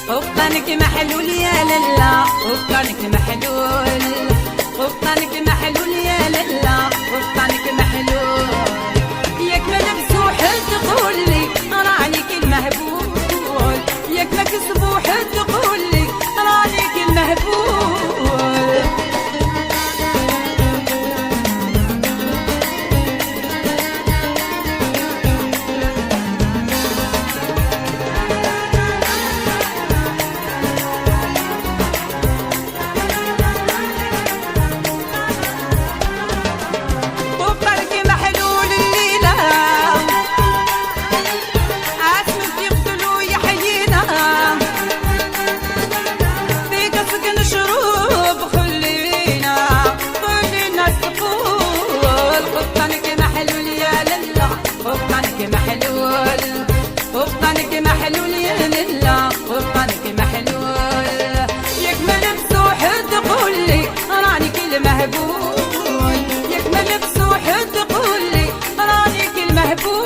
قبطانك محلول يا للا، قبطانك محلول، قبطانك محلول يا للا، قبطانك محلول. ياك ما لبسوح تقول لي رانيك المهبول، ياك ما كسبوح تقول لي رانيك المهبول. قبطانك محلول يا للا، قبطانك محلول. ياك ما لبسوح تقول لي رانيك المهبول، ياك ما لبسوح تقول لي رانيك المهبول.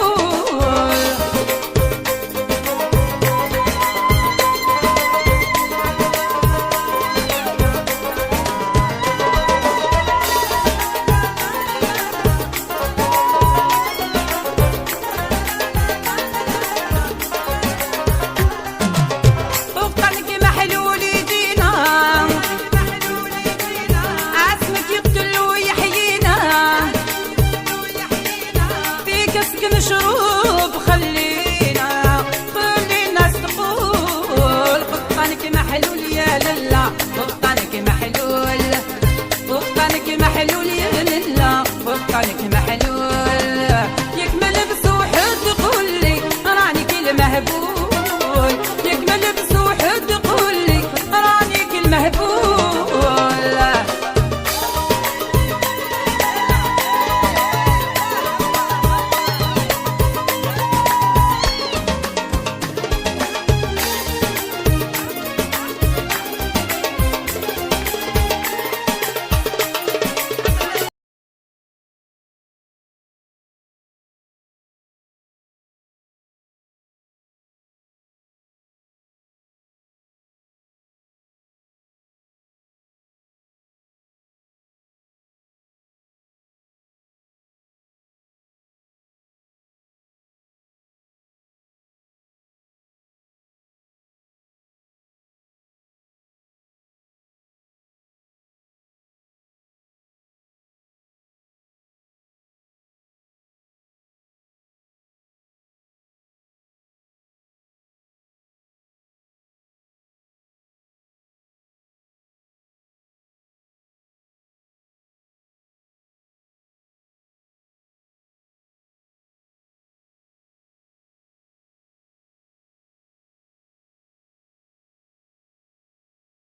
نشروب خلينا الناس تقول قبطانك محلول يا للا، قبطانك محلول، قبطانك محلول يا للا، قبطانك